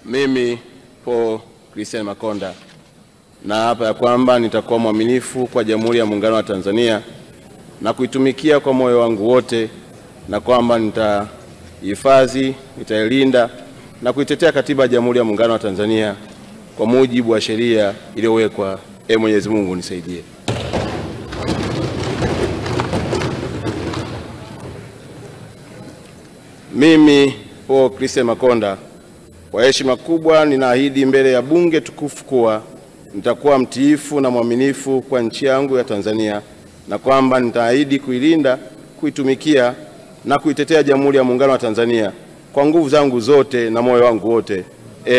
Mimi Paul Christian Makonda naapa ya kwamba nitakuwa mwaminifu kwa Jamhuri ya Muungano wa Tanzania na kuitumikia kwa moyo wangu wote, na kwamba nitahifadhi, nitailinda na kuitetea Katiba ya Jamhuri ya Muungano wa Tanzania kwa mujibu wa sheria iliyowekwa. Mwenyezi Mungu nisaidie. Mimi Paul Christian Makonda kwa heshima kubwa ninaahidi mbele ya bunge tukufu kuwa nitakuwa mtiifu na mwaminifu kwa nchi yangu ya Tanzania, na kwamba nitaahidi kuilinda, kuitumikia na kuitetea Jamhuri ya Muungano wa Tanzania kwa nguvu zangu zote na moyo wangu wote.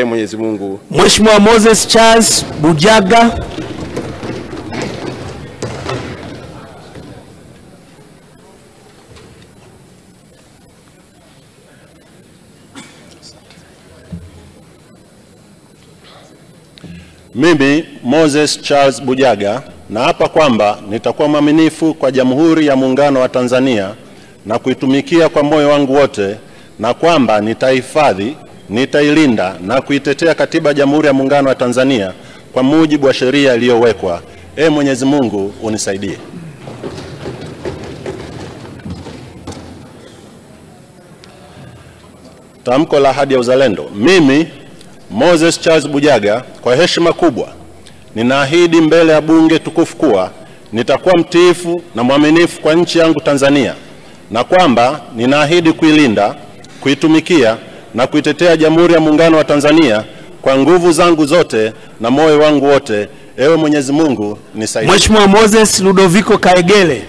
Mwenyezi Mungu. Mheshimiwa Moses Charles Bujaga. Mimi Moses Charles Bujaga naapa kwamba nitakuwa mwaminifu kwa Jamhuri ya Muungano wa Tanzania na kuitumikia kwa moyo wangu wote, na kwamba nitahifadhi, nitailinda na kuitetea Katiba ya Jamhuri ya Muungano wa Tanzania kwa mujibu wa sheria iliyowekwa. Mwenyezi Mungu unisaidie. Tamko la ahadi ya uzalendo. Mimi Moses Charles Bujaga kwa heshima kubwa ninaahidi mbele ya bunge tukufu kuwa nitakuwa mtiifu na mwaminifu kwa nchi yangu Tanzania, na kwamba ninaahidi kuilinda, kuitumikia na kuitetea Jamhuri ya Muungano wa Tanzania kwa nguvu zangu zote na moyo wangu wote. Mwenyezi Mungu nisaidie. Mheshimiwa Moses Ludovico Kaegele.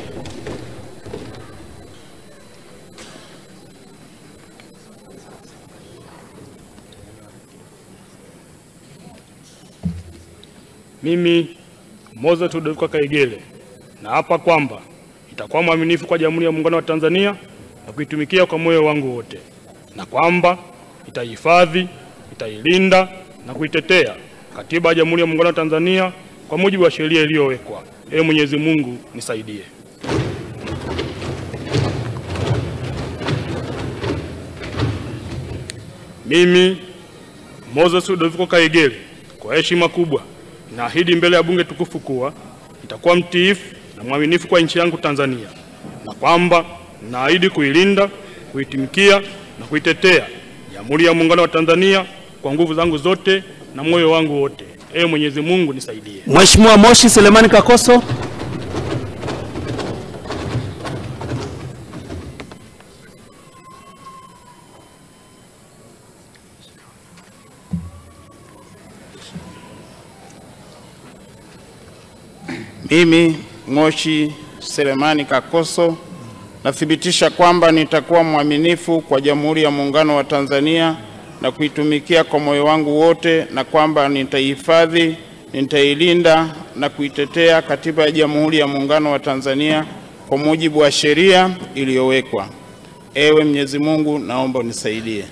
Mimi Moses Ludovico Kaegele naapa kwamba nitakuwa mwaminifu kwa Jamhuri ya Muungano wa Tanzania na kuitumikia kwa moyo wangu wote, na kwamba nitahifadhi, nitailinda na kuitetea Katiba ya Jamhuri ya Muungano wa Tanzania kwa mujibu wa sheria iliyowekwa. Mwenyezi Mungu nisaidie. Mimi Moses Ludovico Kaegele kwa heshima kubwa naahidi mbele ya bunge tukufu kuwa nitakuwa mtiifu na mwaminifu kwa nchi yangu Tanzania, na kwamba naahidi kuilinda, kuitumikia na kuitetea Jamhuri ya Muungano wa Tanzania kwa nguvu zangu zote na moyo wangu wote. Mwenyezi Mungu nisaidie. Mheshimiwa Moshi Selemani Kakoso. Mimi Moshi Selemani Kakoso nathibitisha kwamba nitakuwa mwaminifu kwa Jamhuri ya Muungano wa Tanzania na kuitumikia kwa moyo wangu wote, na kwamba nitaihifadhi, nitailinda na kuitetea Katiba ya Jamhuri ya Muungano wa Tanzania kwa mujibu wa sheria iliyowekwa. Mwenyezi Mungu naomba unisaidie.